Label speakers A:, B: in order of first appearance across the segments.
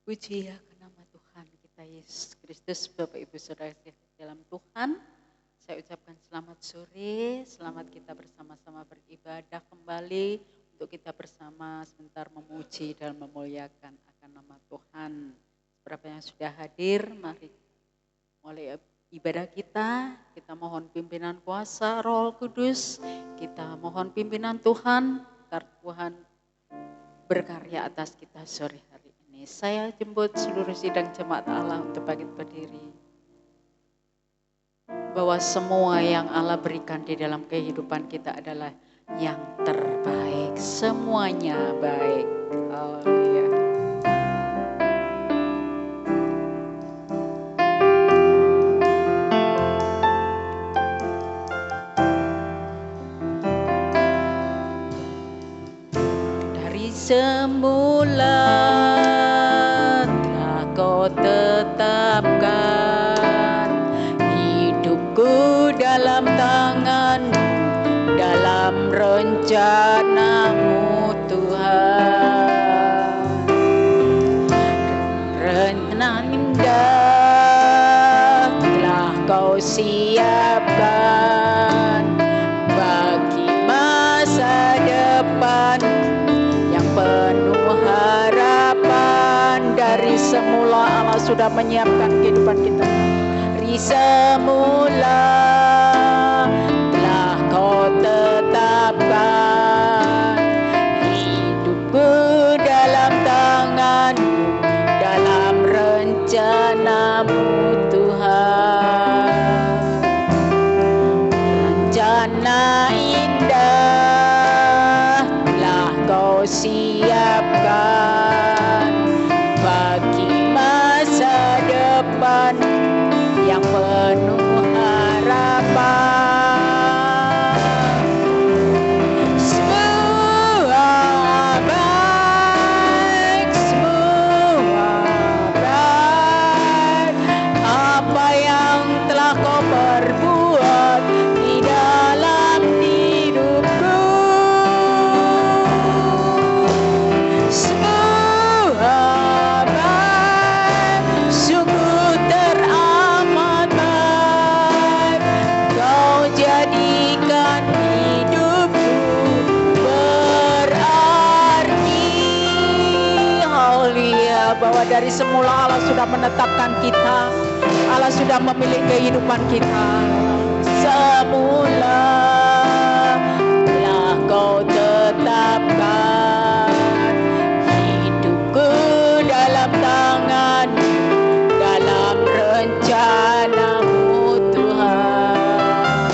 A: Puji ya ke nama Tuhan kita Yesus Kristus. Bapak Ibu Saudara dalam Tuhan, saya ucapkan selamat sore, selamat kita bersama-sama beribadah kembali untuk kita bersama sebentar memuji dan memuliakan akan nama Tuhan. Beberapa yang sudah hadir, mari mulai ibadah kita mohon pimpinan kuasa Roh Kudus, kita mohon pimpinan Tuhan, agar Tuhan berkarya atas kita sore hari ini. Saya jemput seluruh sidang jemaat Allah untuk bangkit berdiri. Bahwa semua yang Allah berikan di dalam kehidupan kita adalah yang terbaik. Semuanya baik. Haleluya. Dari semula telah Kau tetapkan hidupku dalam tangan-Mu, dalam rencana-Mu Tuhan. Rencana indah telah Kau siapkan bagi masa depan yang penuh harapan. Dari semula Allah sudah menyiapkan kehidupan kita. Dari semula telah Kau tetapkan hidupku dalam tangan-Mu, dalam rencana-Mu Tuhan. Rencana indah telah Kau siapkan bagi masa depan yang penuh harapan. Semua baik, apa yang telah Kau perbuat di dalam hidupku. Semua baik, sungguh teramat baik. Kau jadikan hidupku berarti. Haleluya, bahwa dari semula Allah sudah menetapkan kita, Allah sudah memilih kehidupan kita. Semula telah Kau tetapkan hidupku dalam tangan-Mu, dalam rencana-Mu Tuhan.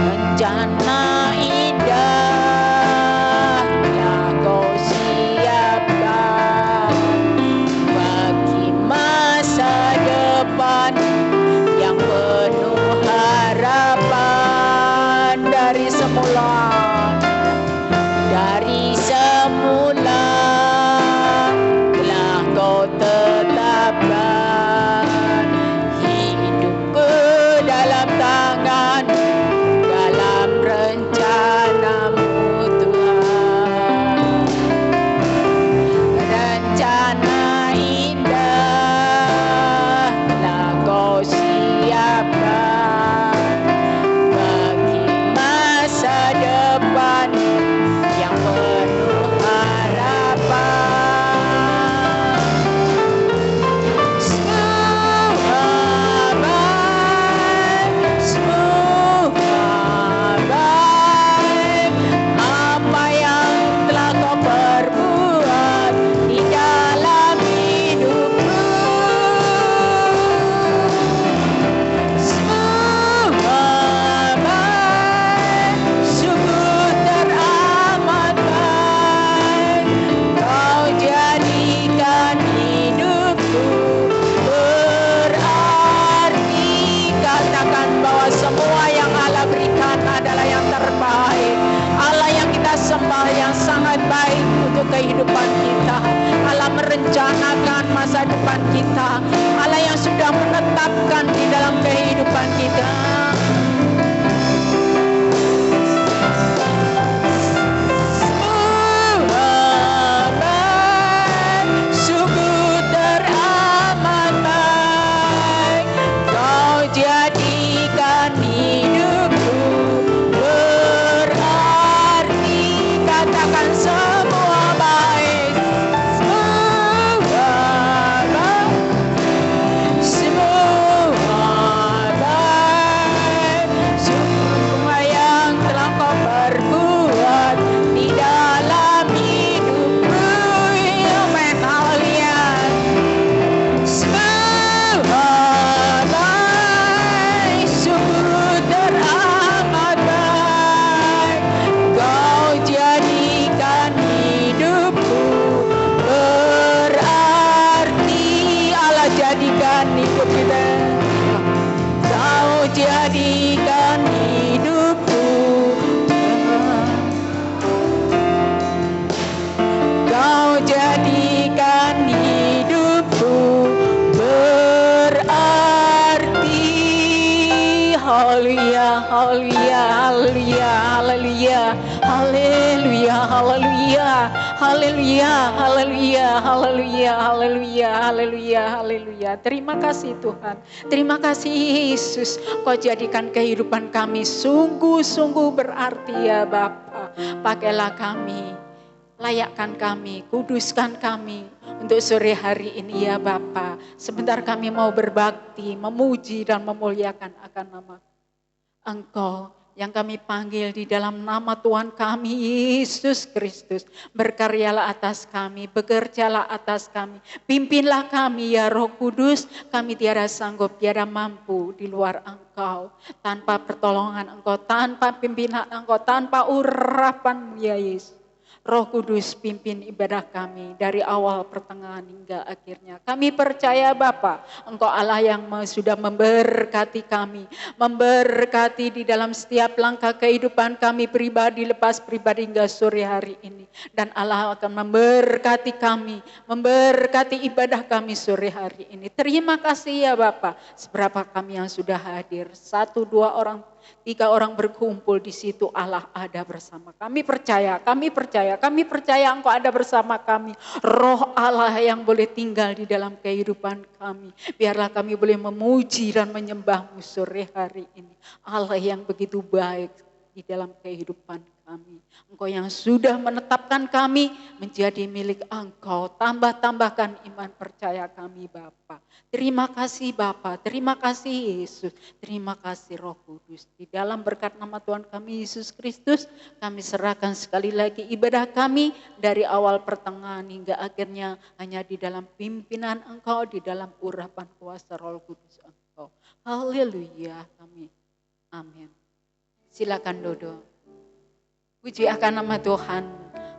A: Rencana indah telah Kau siapkan bagi masa depan yang penuh harapan. Dari semula telah Kau tetapkan hidupku dalam tangan, dalam rencana-Mu Tuhan. Rencana indah telah Kau siapkan bagi masa depan haleluya, haleluya, haleluya, haleluya, haleluya, haleluya, haleluya, haleluya, haleluya, haleluya, haleluya, haleluya. Terima kasih Tuhan, terima kasih Yesus. Kau jadikan kehidupan kami sungguh-sungguh berarti ya Bapa. Pakailah kami, layakkan kami, kuduskan kami untuk sore hari ini ya Bapa. Sebentar kami mau berbakti, memuji dan memuliakan akan nama Engkau yang kami panggil di dalam nama Tuhan kami Yesus Kristus. Berkaryalah atas kami, bekerjalah atas kami, pimpinlah kami ya Roh Kudus. Kami tiada sanggup, tiada mampu di luar Engkau. Tanpa pertolongan Engkau, tanpa pimpinan Engkau, tanpa urapan ya Yesus. Roh Kudus pimpin ibadah kami dari awal, pertengahan hingga akhirnya. Kami percaya Bapa, Engkau Allah yang sudah memberkati kami. Memberkati di dalam setiap langkah kehidupan kami pribadi, lepas pribadi hingga sore hari ini. Dan Allah akan memberkati kami, memberkati ibadah kami sore hari ini. Terima kasih ya Bapa, seberapa kami yang sudah hadir. 1, 2 orang, 3 orang berkumpul di situ, Allah ada bersama. Kami percaya Engkau ada bersama kami. Roh Allah yang boleh tinggal di dalam kehidupan kami. Biarlah kami boleh memuji dan menyembah-Mu sore hari ini. Allah yang begitu baik di dalam kehidupan kami. Engkau yang sudah menetapkan kami menjadi milik Engkau. Tambahkan iman percaya kami Bapa. Terima kasih Bapa, terima kasih Yesus, terima kasih Roh Kudus. Di dalam berkat nama Tuhan kami Yesus Kristus, kami serahkan sekali lagi ibadah kami dari awal, pertengahan hingga akhirnya hanya di dalam pimpinan Engkau, di dalam urapan kuasa Roh Kudus Engkau. Haleluya kami. Amin. Silakan Dodo. Puji akan nama Tuhan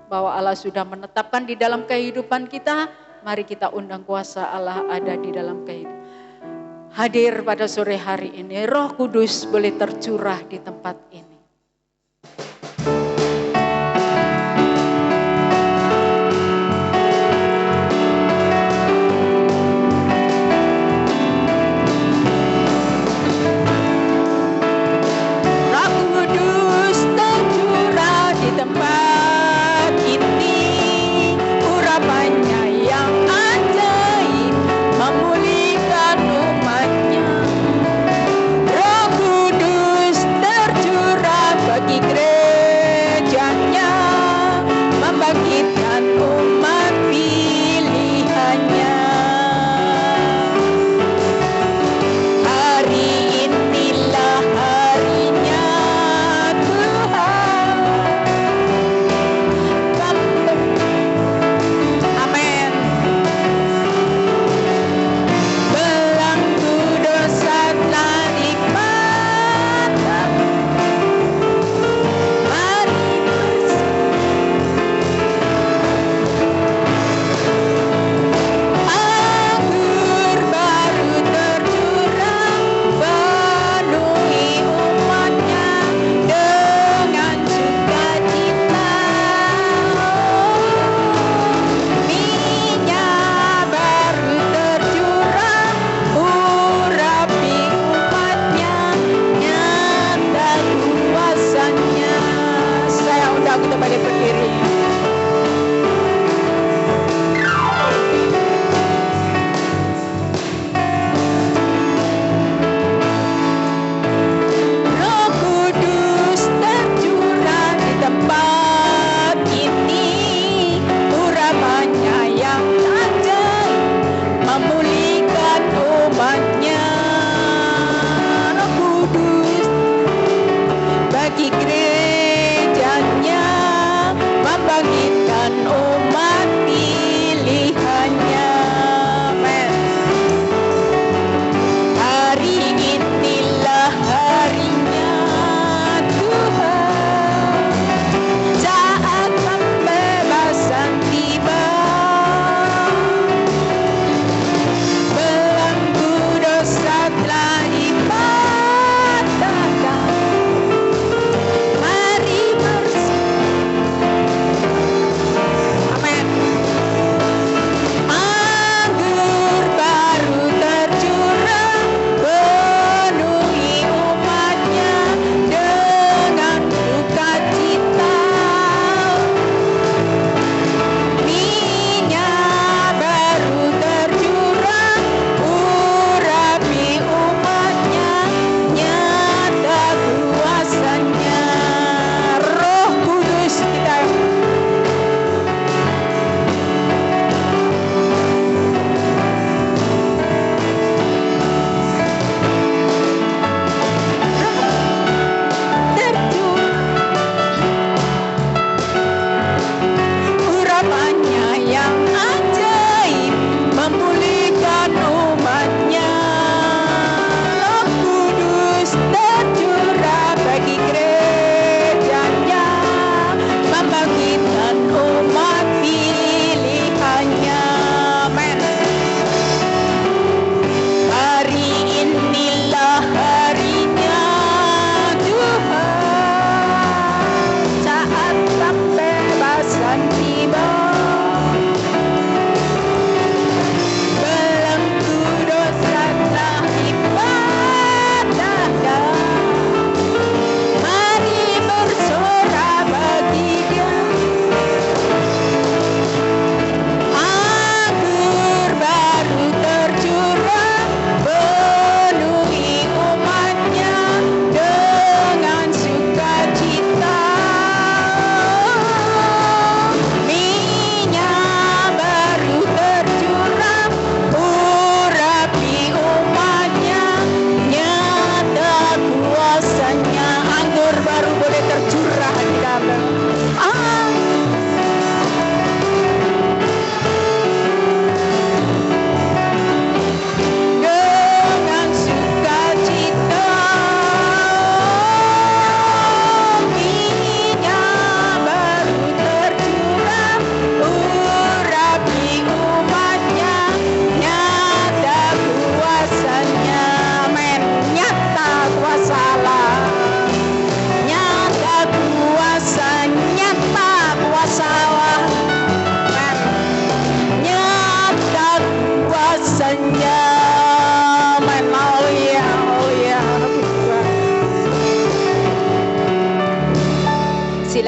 A: bahwa Allah sudah menetapkan di dalam kehidupan kita. Mari kita undang kuasa Allah ada di dalam kehidupan. Hadir pada sore hari ini, Roh Kudus boleh tercurah di tempat ini.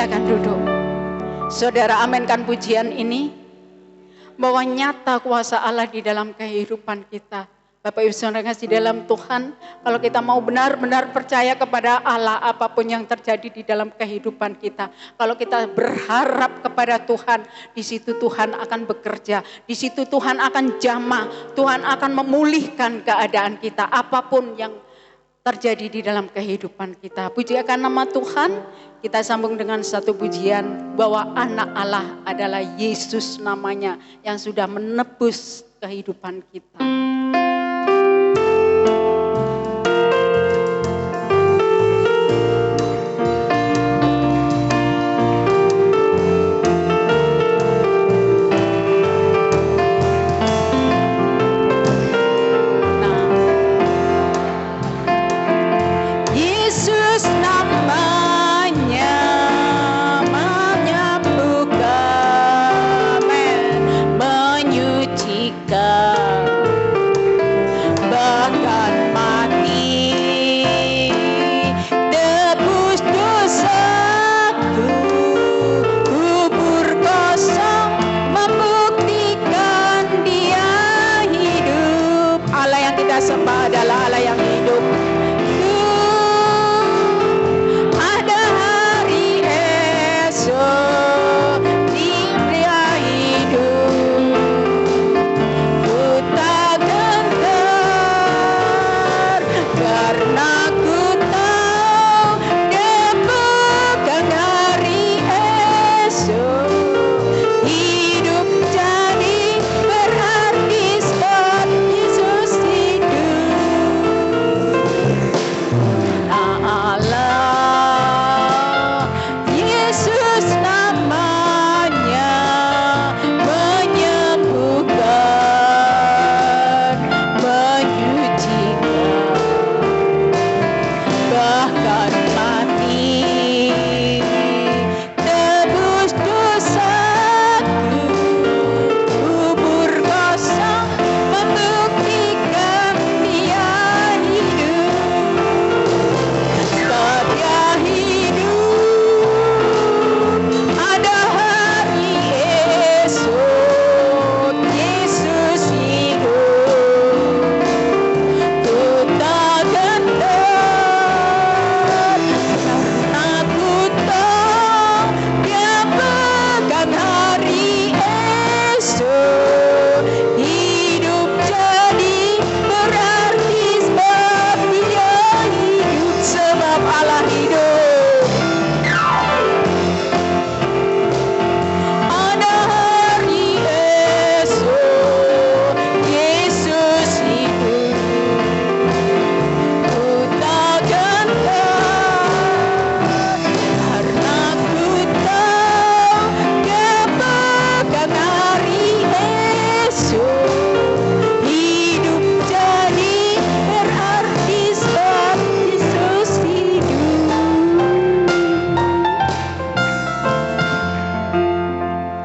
A: Silakan duduk. Saudara amenkan pujian ini, bahwa nyata kuasa Allah di dalam kehidupan kita. Bapak Ibu Saudara kasih dalam Tuhan, kalau kita mau benar-benar percaya kepada Allah, apapun yang terjadi di dalam kehidupan kita, kalau kita berharap kepada Tuhan, di situ Tuhan akan bekerja, di situ Tuhan akan jamah, Tuhan akan memulihkan keadaan kita, apapun yang terjadi di dalam kehidupan kita. Puji akan nama Tuhan. Kita sambung dengan satu pujian bahwa anak Allah adalah Yesus namanya yang sudah menebus kehidupan kita.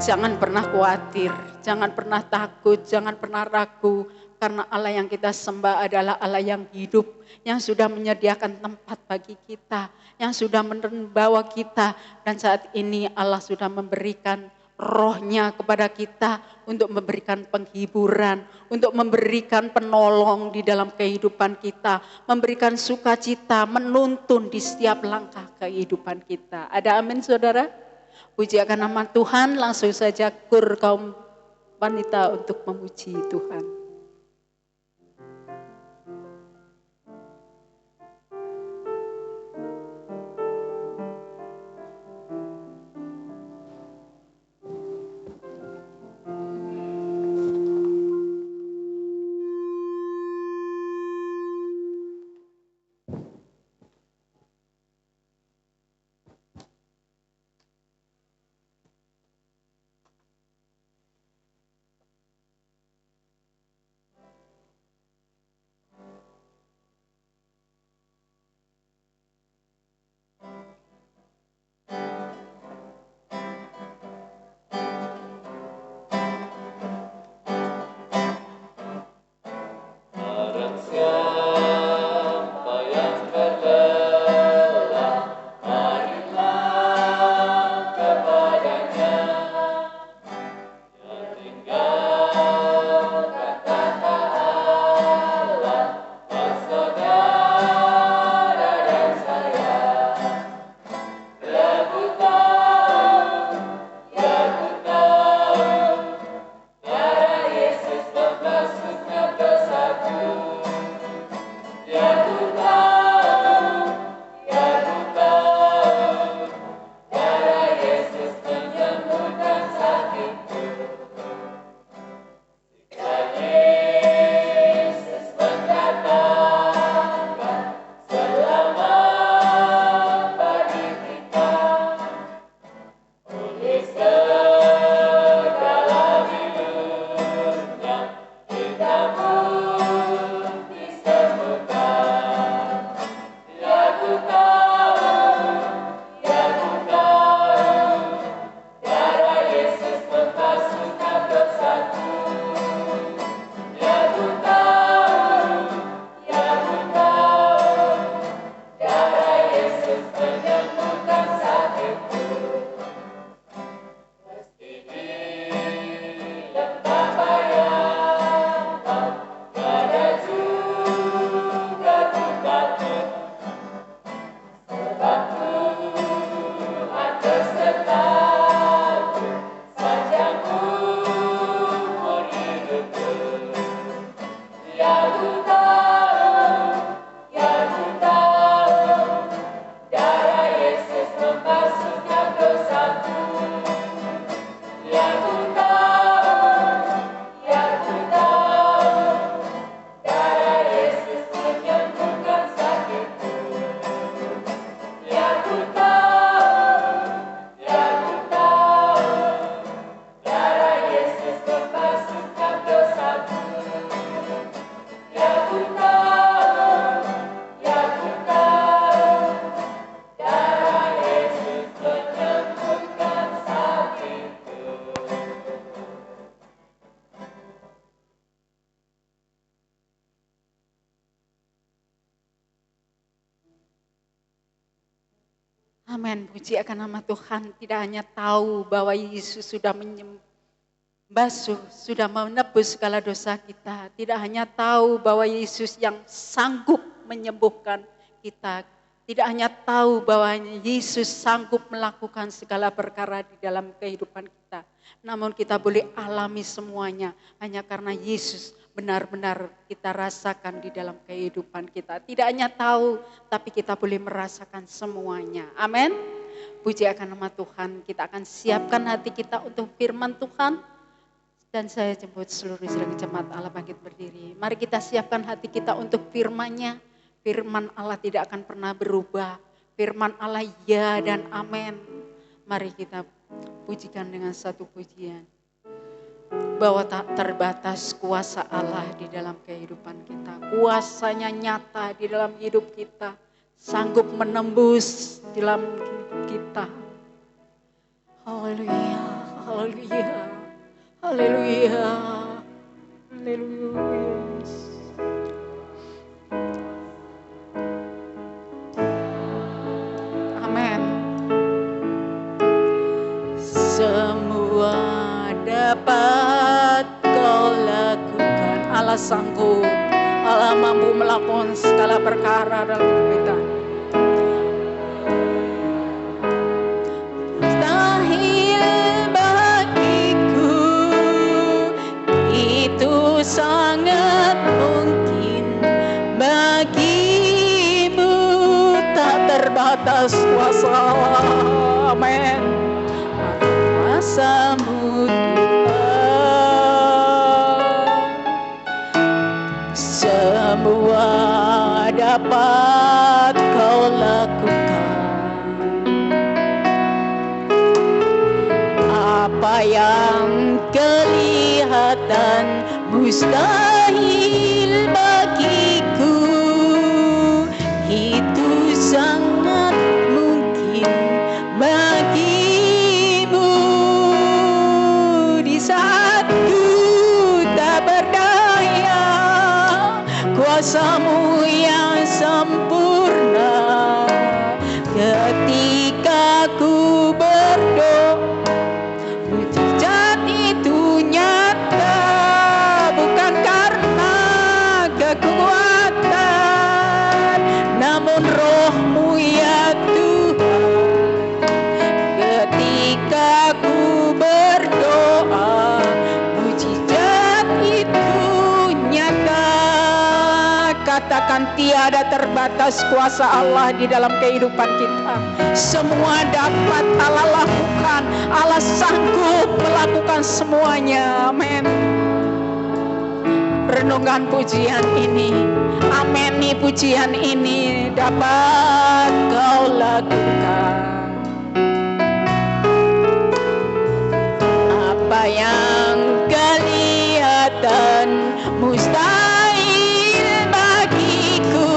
A: Jangan pernah khawatir, jangan pernah takut, jangan pernah ragu. Karena Allah yang kita sembah adalah Allah yang hidup, yang sudah menyediakan tempat bagi kita, yang sudah membawa kita. Dan saat ini Allah sudah memberikan rohnya kepada kita untuk memberikan penghiburan, untuk memberikan penolong di dalam kehidupan kita, memberikan sukacita, menuntun di setiap langkah kehidupan kita. Ada amin saudara? Puji akan nama Tuhan, langsung saja kur kaum wanita untuk memuji Tuhan. Amin. Puji akan nama Tuhan. Tidak hanya tahu bahwa Yesus sudah membasuh, sudah menebus segala dosa kita. Tidak hanya tahu bahwa Yesus yang sanggup menyembuhkan kita. Tidak hanya tahu bahwa Yesus sanggup melakukan segala perkara di dalam kehidupan kita. Namun kita boleh alami semuanya hanya karena Yesus benar-benar kita rasakan di dalam kehidupan kita. Tidak hanya tahu, tapi kita boleh merasakan semuanya. Amin. Puji akan nama Tuhan. Kita akan siapkan hati kita untuk firman Tuhan. Dan saya jemput seluruh saudara jemaat Allah bangkit berdiri. Mari kita siapkan hati kita untuk firman-Nya. Firman Allah tidak akan pernah berubah. Firman Allah ya dan amin. Mari kita pujikan dengan satu pujian. Bahwa tak terbatas kuasa Allah di dalam kehidupan kita. Kuasanya nyata di dalam hidup kita. Sanggup menembus di dalam hidup kita. Haleluya, haleluya, haleluya, haleluya. Amin. Semua dapat kau lakukan. Allah sanggup, Allah mampu melakukan segala perkara dalam hidup kita. Mustahil bagiku, itu sangat mungkin bagimu. Tak terbatas kuasa Allah. Amin. Kuasamu semua dapat kau lakukan. Apa yang kelihatan mustahil bagiku, itu sangat mungkin bagimu. Di saat ku tak berdaya, kuasamu yang sempurna. Ketika ku berdoa, mujizat itu nyata. Bukan karena kekuatan, namun roh-Mu ya Tuhan. Ketika ku berdoa, mujizat itu nyata. Katakan tiada terbatas kuasa Allah di dalam kehidupan kita. Semua dapat Allah lakukan. Allah sanggup melakukan semuanya. Amin. Renungkan pujian ini. Amin. Pujian ini dapat kau lakukan. Apa yang kelihatan mustahil bagiku,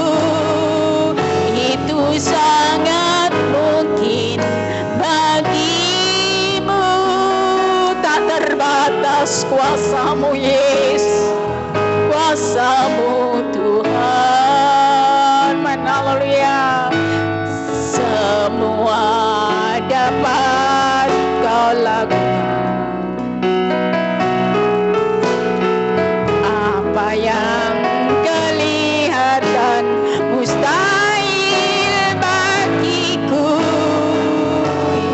A: itu sangat mungkin bagimu. Tak terbatas kuasa-Mu Yesus, kuasa-Mu Tuhan. Haleluya. Semua dapat kau lakukan. Apa yang kelihatan mustahil bagiku,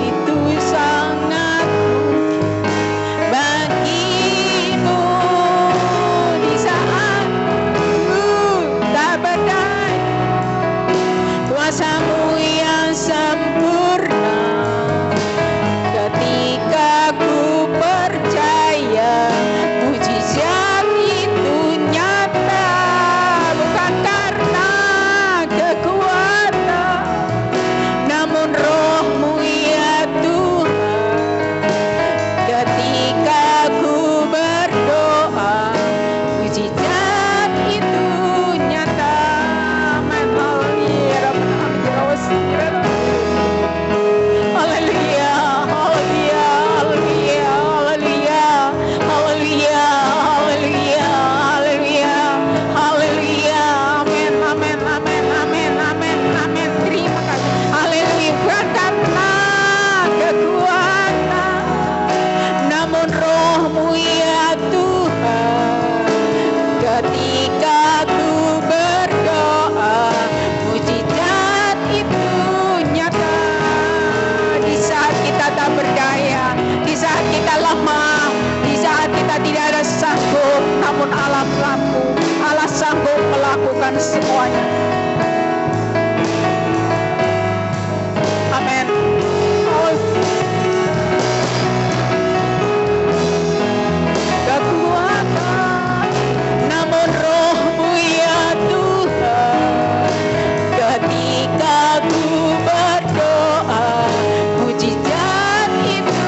A: itu sangat mungkin bagimu.
B: mampukan semuanya. Amin. Kekuatan, namun roh-Mu ya Tuhan. Ketika ku berdoa, mujizat itu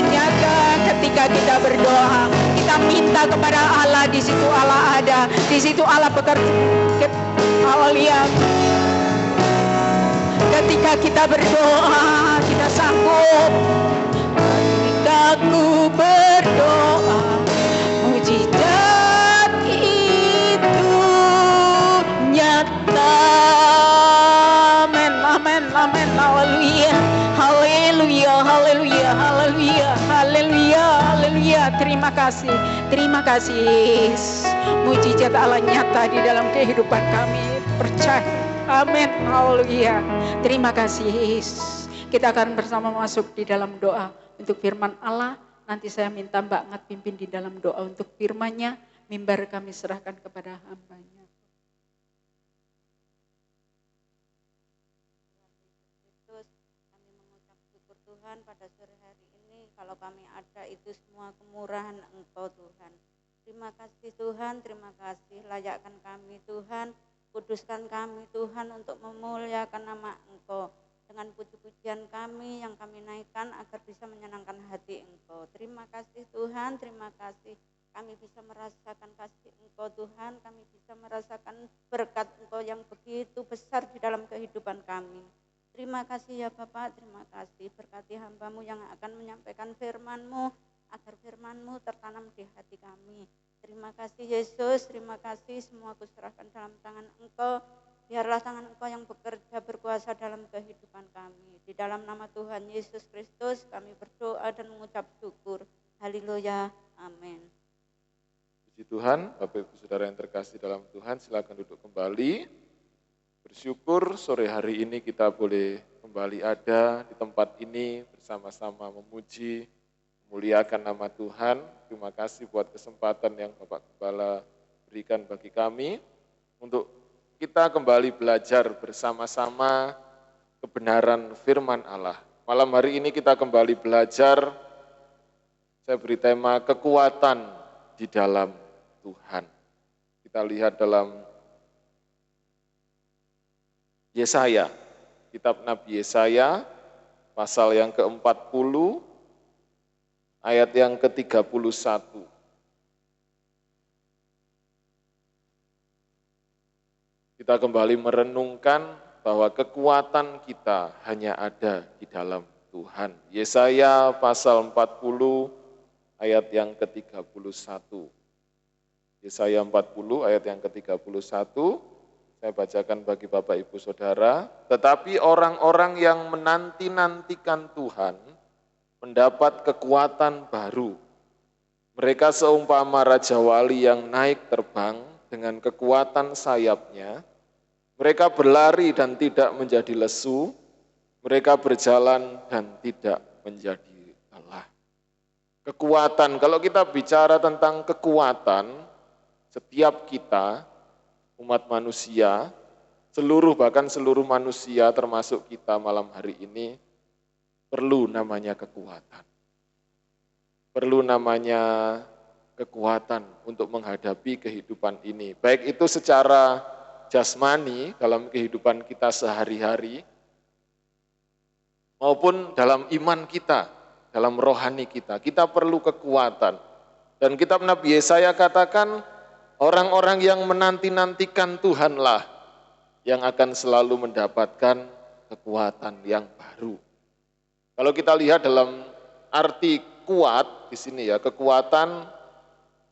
B: nyata. Ketika kita berdoa, kita minta kepada Allah, di situ Allah ada, di situ Allah bekerja. Haleluya. Ketika kita berdoa, kita sanggup. Ketika ku berdoa, mujizat itu nyata. Amin, amin, amin. Haleluya, haleluya, haleluya, haleluya, haleluya, haleluya. Terima kasih, terima kasih. Mujizat Allah nyata di dalam kehidupan kami. Percaya. Amin, haleluya. Terima kasih, Yesus. Kita akan bersama masuk di dalam doa untuk firman Allah. Nanti saya minta Mbak Ngat pimpin di dalam doa untuk firman-Nya. Mimbar kami serahkan kepada hamba-Nya.
C: Kami mengucap syukur Tuhan pada sore hari ini. Kalau kami ada itu semua kemurahan Engkau Tuhan. Terima kasih Tuhan, terima kasih. Layakkan kami Tuhan. Kuduskan kami Tuhan untuk memuliakan nama Engkau. Dengan puji-pujian kami yang kami naikkan agar bisa menyenangkan hati Engkau. Terima kasih Tuhan, terima kasih. Kami bisa merasakan kasih Engkau Tuhan. Kami bisa merasakan berkat Engkau yang begitu besar di dalam kehidupan kami. Terima kasih ya Bapak, terima kasih. Berkati hamba-Mu yang akan menyampaikan firman-Mu, agar firman-Mu tertanam di hati kami. Terima kasih Yesus, terima kasih, semua kuserahkan dalam tangan Engkau. Biarlah tangan Engkau yang bekerja berkuasa dalam kehidupan kami. Di dalam nama Tuhan Yesus Kristus kami berdoa dan mengucap syukur. Haleluya, amin.
D: Puji Tuhan, Bapak Ibu Saudara yang terkasih dalam Tuhan, silakan duduk kembali. Bersyukur sore hari ini kita boleh kembali ada di tempat ini bersama-sama memuji, memuliakan nama Tuhan. Terima kasih buat kesempatan yang Bapak Gembala berikan bagi kami untuk kita kembali belajar bersama-sama kebenaran firman Allah. Malam hari ini kita kembali belajar, saya beri tema kekuatan di dalam Tuhan. Kita lihat dalam Yesaya, kitab Nabi Yesaya, pasal yang ke-40, ayat yang ke-31. Kita kembali merenungkan bahwa kekuatan kita hanya ada di dalam Tuhan. Yesaya pasal 40, ayat yang ke-31. Yesaya 40, ayat yang ke-31. Saya bacakan bagi Bapak Ibu Saudara. Tetapi orang-orang yang menanti-nantikan Tuhan mendapat kekuatan baru. Mereka seumpama Raja Wali yang naik terbang dengan kekuatan sayapnya. Mereka berlari dan tidak menjadi lesu. Mereka berjalan dan tidak menjadi lelah. Kekuatan, kalau kita bicara tentang kekuatan, setiap kita, umat manusia, bahkan seluruh manusia termasuk kita malam hari ini, perlu namanya kekuatan. Perlu namanya kekuatan untuk menghadapi kehidupan ini. Baik itu secara jasmani dalam kehidupan kita sehari-hari, maupun dalam iman kita, dalam rohani kita. Kita perlu kekuatan. Dan kitab Nabi Yesaya katakan, orang-orang yang menanti-nantikan Tuhanlah yang akan selalu mendapatkan kekuatan yang baru. Kalau kita lihat dalam arti kuat di sini ya, kekuatan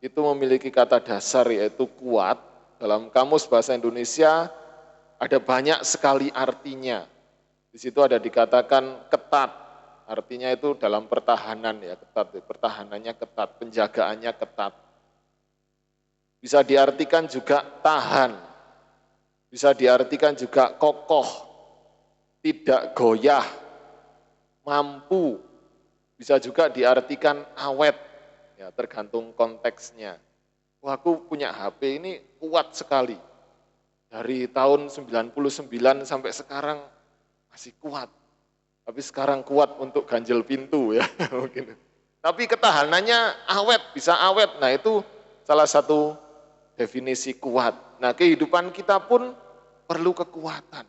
D: itu memiliki kata dasar yaitu kuat. Dalam kamus bahasa Indonesia ada banyak sekali artinya. Di situ ada dikatakan ketat, artinya itu dalam pertahanan ya, ketat, pertahanannya ketat, penjagaannya ketat. Bisa diartikan juga tahan, bisa diartikan juga kokoh, tidak goyah, mampu, bisa juga diartikan awet, ya tergantung konteksnya. Wah, aku punya HP ini kuat sekali, Dari tahun 99 sampai sekarang masih kuat. Tapi sekarang kuat untuk ganjel pintu ya mungkin. Tapi ketahanannya awet, bisa awet. Nah itu salah satu definisi kuat. Nah kehidupan kita pun perlu kekuatan.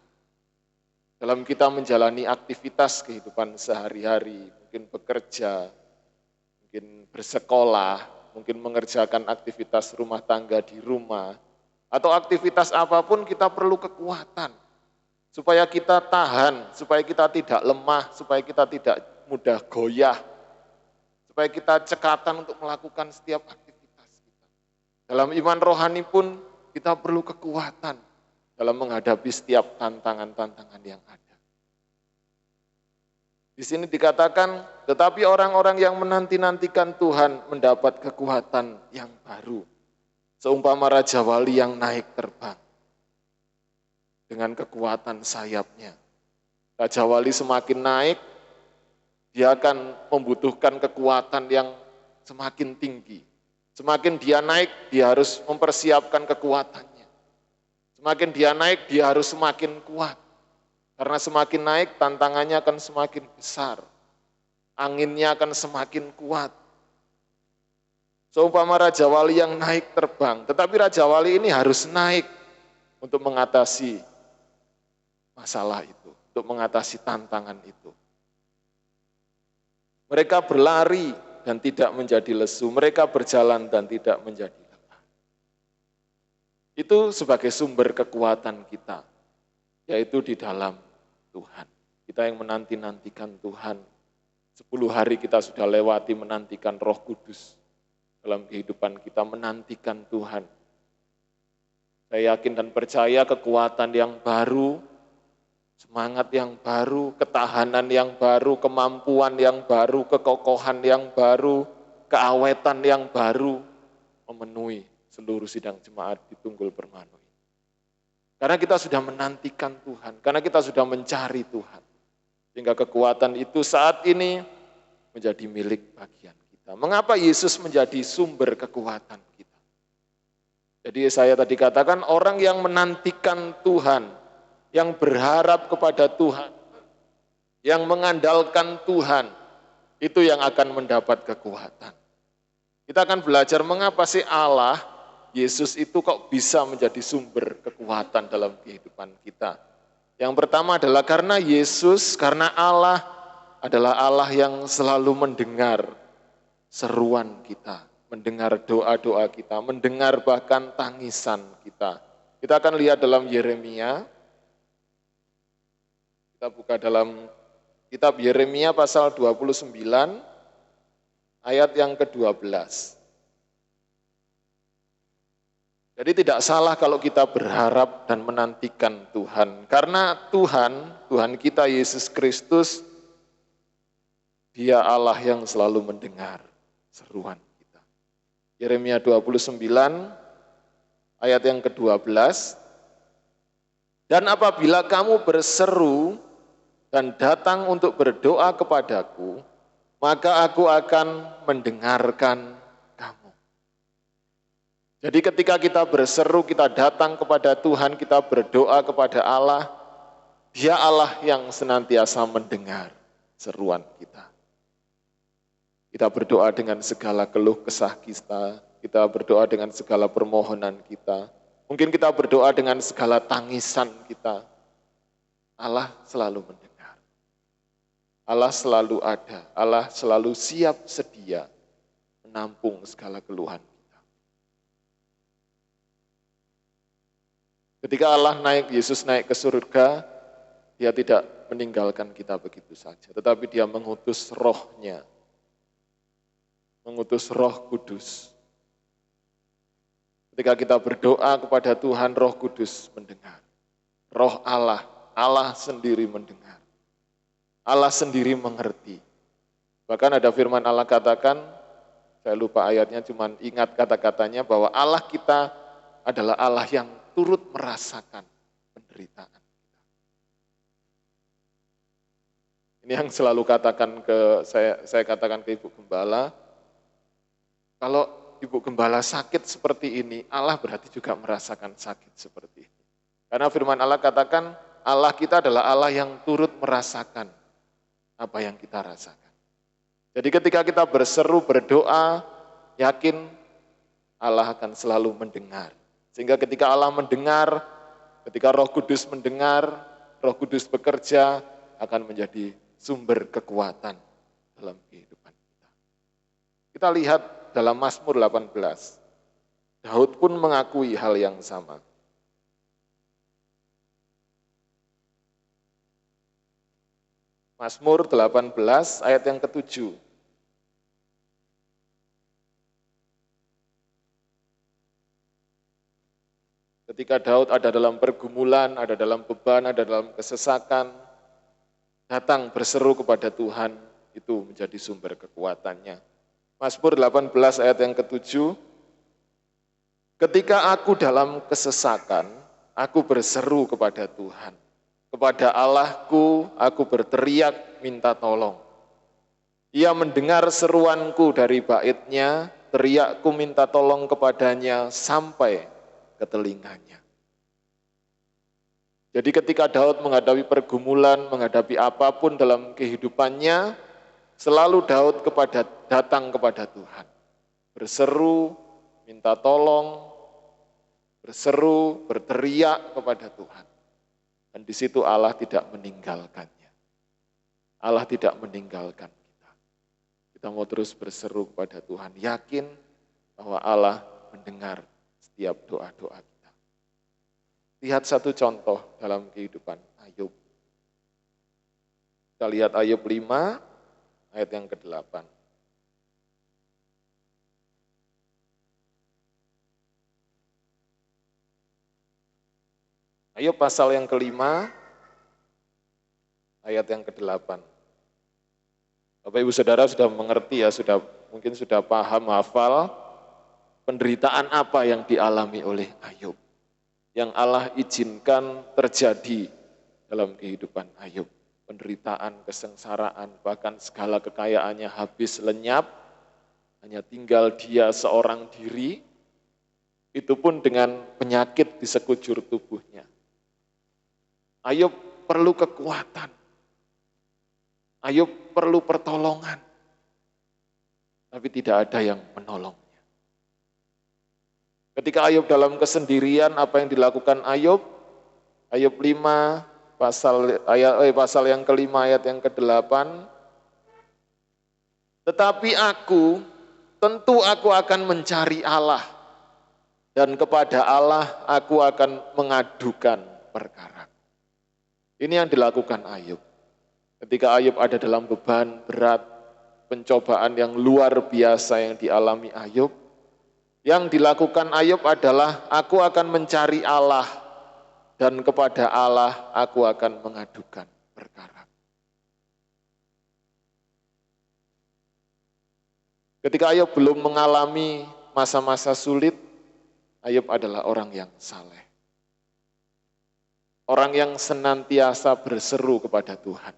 D: Dalam kita menjalani aktivitas kehidupan sehari-hari, mungkin bekerja, mungkin bersekolah, mungkin mengerjakan aktivitas rumah tangga di rumah, atau aktivitas apapun kita perlu kekuatan. Supaya kita tahan, supaya kita tidak lemah, supaya kita tidak mudah goyah, supaya kita cekatan untuk melakukan setiap aktivitas kita. Dalam iman rohani pun kita perlu kekuatan dalam menghadapi setiap tantangan-tantangan yang ada. Di sini dikatakan, tetapi orang-orang yang menanti-nantikan Tuhan mendapat kekuatan yang baru, seumpama Raja Wali yang naik terbang dengan kekuatan sayapnya. Raja Wali semakin naik, dia akan membutuhkan kekuatan yang semakin tinggi. Semakin dia naik, dia harus mempersiapkan kekuatannya. Semakin dia naik, dia harus semakin kuat. Karena semakin naik, tantangannya akan semakin besar. Anginnya akan semakin kuat. Seumpama Raja Wali yang naik terbang. Tetapi Raja Wali ini harus naik untuk mengatasi masalah itu. Untuk mengatasi tantangan itu. Mereka berlari dan tidak menjadi lesu. Mereka berjalan dan tidak menjadi lelah. Itu sebagai sumber kekuatan kita. Yaitu di dalam Tuhan. Kita yang menanti-nantikan Tuhan. 10 hari kita sudah lewati menantikan Roh Kudus. Dalam kehidupan kita menantikan Tuhan. Saya yakin dan percaya kekuatan yang baru, semangat yang baru, ketahanan yang baru, kemampuan yang baru, kekokohan yang baru, keawetan yang baru memenuhi seluruh sidang jemaat di Tunggul Permanu. Karena kita sudah menantikan Tuhan, karena kita sudah mencari Tuhan. Sehingga kekuatan itu saat ini menjadi milik bagian kita. Mengapa Yesus menjadi sumber kekuatan kita? Jadi saya tadi katakan orang yang menantikan Tuhan, yang berharap kepada Tuhan, yang mengandalkan Tuhan, itu yang akan mendapat kekuatan. Kita akan belajar mengapa sih Allah, Yesus itu kok bisa menjadi sumber kekuatan dalam kehidupan kita. Yang pertama adalah karena Yesus, karena Allah adalah Allah yang selalu mendengar seruan kita, mendengar doa-doa kita, mendengar bahkan tangisan kita. Kita akan lihat dalam Yeremia, kita buka dalam kitab Yeremia pasal 29, ayat yang ke-12. Jadi tidak salah kalau kita berharap dan menantikan Tuhan. Karena Tuhan kita Yesus Kristus, Dia Allah yang selalu mendengar seruan kita. Yeremia 29, ayat yang ke-12. Dan apabila kamu berseru dan datang untuk berdoa kepadaku, maka aku akan mendengarkan kamu. Jadi ketika kita berseru, kita datang kepada Tuhan, kita berdoa kepada Allah, Dia Allah yang senantiasa mendengar seruan kita. Kita berdoa dengan segala keluh kesah kita berdoa dengan segala permohonan kita. Mungkin kita berdoa dengan segala tangisan kita. Allah selalu mendengar. Allah selalu ada, Allah selalu siap sedia menampung segala keluhan. Ketika Allah Yesus naik ke surga, Dia tidak meninggalkan kita begitu saja. Tetapi Dia mengutus Roh-Nya, mengutus Roh Kudus. Ketika kita berdoa kepada Tuhan, Roh Kudus mendengar. Roh Allah, Allah sendiri mendengar. Allah sendiri mengerti. Bahkan ada firman Allah katakan, saya lupa ayatnya, cuman ingat kata-katanya bahwa Allah kita adalah Allah yang turut merasakan penderitaan kita. Ini yang selalu katakan saya katakan ke Ibu Gembala, kalau Ibu Gembala sakit seperti ini, Allah berarti juga merasakan sakit seperti ini. Karena firman Allah katakan, Allah kita adalah Allah yang turut merasakan apa yang kita rasakan. Jadi ketika kita berseru, berdoa, yakin Allah akan selalu mendengar. Sehingga ketika Allah mendengar, ketika Roh Kudus mendengar, Roh Kudus bekerja, akan menjadi sumber kekuatan dalam kehidupan kita. Kita lihat dalam Mazmur 18, Daud pun mengakui hal yang sama. Mazmur 18 ayat yang ke-7. Ketika Daud ada dalam pergumulan, ada dalam beban, ada dalam kesesakan, datang berseru kepada Tuhan, itu menjadi sumber kekuatannya. Mazmur 18 ayat yang ke-7, ketika aku dalam kesesakan, aku berseru kepada Tuhan. Kepada Allahku, aku berteriak minta tolong. Ia mendengar seruanku dari baitnya, teriakku minta tolong kepadanya sampai ke telinganya. Jadi ketika Daud menghadapi pergumulan, menghadapi apapun dalam kehidupannya, selalu Daud datang kepada Tuhan. Berseru, minta tolong, berseru, berteriak kepada Tuhan. Dan di situ Allah tidak meninggalkannya. Allah tidak meninggalkan kita. Kita mau terus berseru kepada Tuhan, yakin bahwa Allah mendengar setiap doa-doa kita. Lihat satu contoh dalam kehidupan Ayub. Kita lihat Ayub 5, ayat yang ke-8. Ayub pasal yang ke-5, ayat yang ke-8. Bapak Ibu Saudara sudah mengerti ya, mungkin sudah paham, hafal penderitaan apa yang dialami oleh Ayub. Yang Allah izinkan terjadi dalam kehidupan Ayub. Penderitaan, kesengsaraan, bahkan segala kekayaannya habis lenyap, hanya tinggal dia seorang diri, itu pun dengan penyakit di sekujur tubuhnya. Ayub perlu kekuatan. Ayub perlu pertolongan. Tapi tidak ada yang menolongnya. Ketika Ayub dalam kesendirian, apa yang dilakukan Ayub? Ayub 5, pasal yang ke-5 ayat yang ke-8. Tetapi tentu aku akan mencari Allah. Dan kepada Allah aku akan mengadukan perkara. Ini yang dilakukan Ayub. Ketika Ayub ada dalam beban berat, pencobaan yang luar biasa yang dialami Ayub, yang dilakukan Ayub adalah aku akan mencari Allah dan kepada Allah aku akan mengadukan perkara. Ketika Ayub belum mengalami masa-masa sulit, Ayub adalah orang yang saleh. Orang yang senantiasa berseru kepada Tuhan.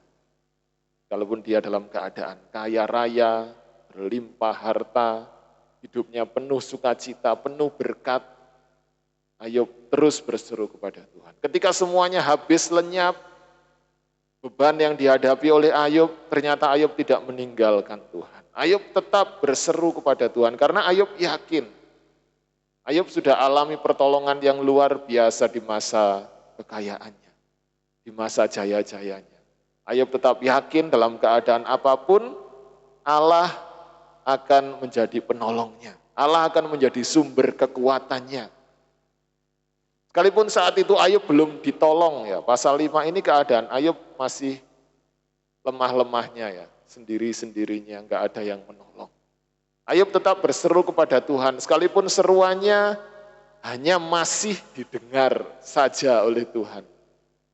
D: Kalaupun dia dalam keadaan kaya raya, berlimpah harta, hidupnya penuh sukacita, penuh berkat, Ayub terus berseru kepada Tuhan. Ketika semuanya habis lenyap, beban yang dihadapi oleh Ayub, ternyata Ayub tidak meninggalkan Tuhan. Ayub tetap berseru kepada Tuhan, karena Ayub yakin. Ayub sudah alami pertolongan yang luar biasa di masa kekayaannya, di masa jaya-jayanya. Ayub tetap yakin dalam keadaan apapun, Allah akan menjadi penolongnya. Allah akan menjadi sumber kekuatannya. Sekalipun saat itu Ayub belum ditolong ya, pasal 5 ini keadaan Ayub masih lemah-lemahnya ya, sendiri-sendirinya, enggak ada yang menolong. Ayub tetap berseru kepada Tuhan, sekalipun seruannya hanya masih didengar saja oleh Tuhan,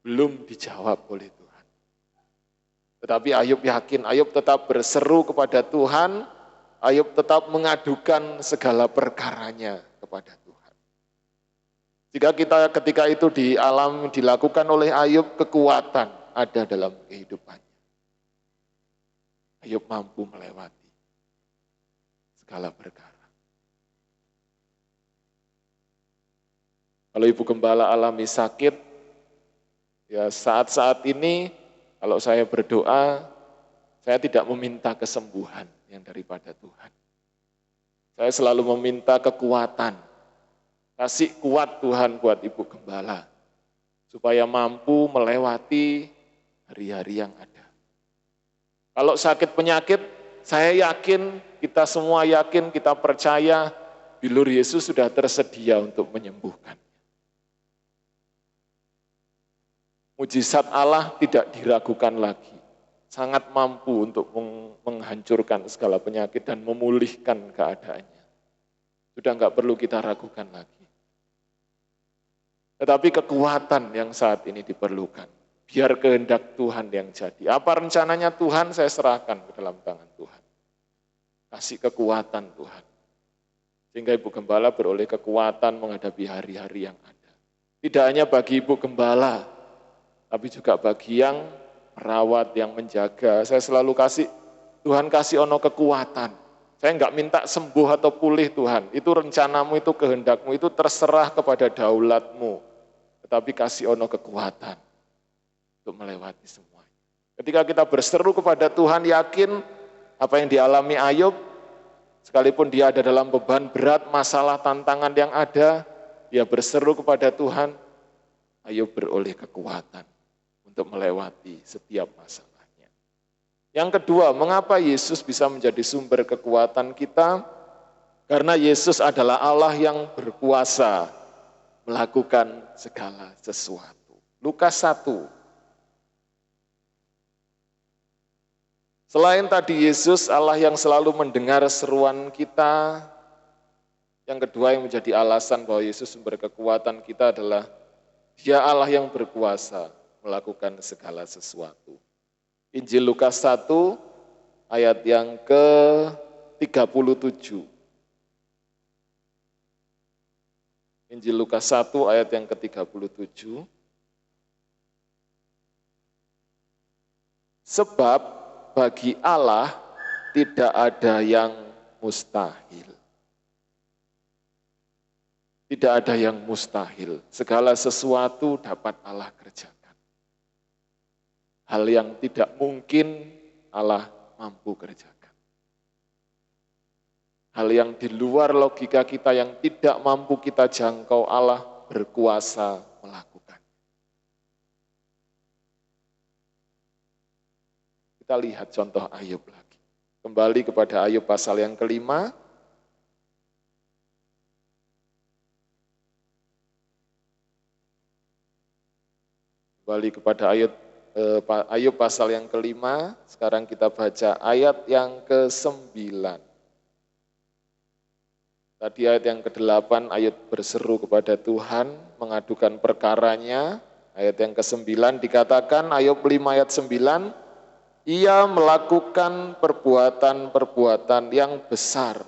D: belum dijawab oleh Tuhan. Tetapi Ayub yakin, Ayub tetap berseru kepada Tuhan, Ayub tetap mengadukan segala perkaranya kepada Tuhan. Jika ketika itu dilakukan oleh Ayub, kekuatan ada dalam kehidupannya. Ayub mampu melewati segala perkara. Kalau ibu gembala alami sakit, Ya, saat-saat ini kalau saya berdoa, saya tidak meminta kesembuhan yang daripada Tuhan. Saya selalu meminta kekuatan. Kasih kuat Tuhan buat Ibu Gembala, supaya mampu melewati hari-hari yang ada. Kalau sakit penyakit, saya yakin, kita semua yakin, kita percaya, bilur Yesus sudah tersedia untuk menyembuhkan. Mujizat Allah tidak diragukan lagi. Sangat mampu untuk menghancurkan segala penyakit dan memulihkan keadaannya. Sudah enggak perlu kita ragukan lagi. Tetapi kekuatan yang saat ini diperlukan. Biar kehendak Tuhan yang jadi. Apa rencananya Tuhan, saya serahkan ke dalam tangan Tuhan. Kasih kekuatan Tuhan. Sehingga Ibu Gembala beroleh kekuatan menghadapi hari-hari yang ada. Tidak hanya bagi Ibu Gembala, tapi juga bagi yang merawat, yang menjaga. Saya selalu kasih, Tuhan kasih ono kekuatan. Saya enggak minta sembuh atau pulih Tuhan. Itu rencanamu, itu kehendakmu, itu terserah kepada daulatmu. Tetapi kasih ono kekuatan untuk melewati semuanya. Ketika kita berseru kepada Tuhan, yakin apa yang dialami Ayub, sekalipun dia ada dalam beban berat, masalah, tantangan yang ada, dia berseru kepada Tuhan, Ayub beroleh kekuatan untuk melewati setiap masalahnya. Yang kedua, mengapa Yesus bisa menjadi sumber kekuatan kita? Karena Yesus adalah Allah yang berkuasa melakukan segala sesuatu. Lukas 1. Selain tadi Yesus, Allah yang selalu mendengar seruan kita, yang kedua yang menjadi alasan bahwa Yesus sumber kekuatan kita adalah Dia Allah yang berkuasa melakukan segala sesuatu. Injil Lukas 1 ayat yang ke-37. Injil Lukas 1 ayat yang ke-37. Sebab bagi Allah tidak ada yang mustahil. Tidak ada yang mustahil. Segala sesuatu dapat Allah kerjakan. Hal yang tidak mungkin Allah mampu kerjakan. Hal yang di luar logika kita yang tidak mampu kita jangkau, Allah berkuasa melakukan. Kita lihat contoh Ayub lagi. Kembali kepada Ayub pasal yang ke-5. Kembali kepada Ayub pasal yang ke-5, sekarang kita baca ayat yang ke-9. Tadi ayat yang ke-8, Ayub berseru kepada Tuhan, mengadukan perkaranya. Ayat yang ke-9 dikatakan, Ayub 5 ayat 9, ia melakukan perbuatan-perbuatan yang besar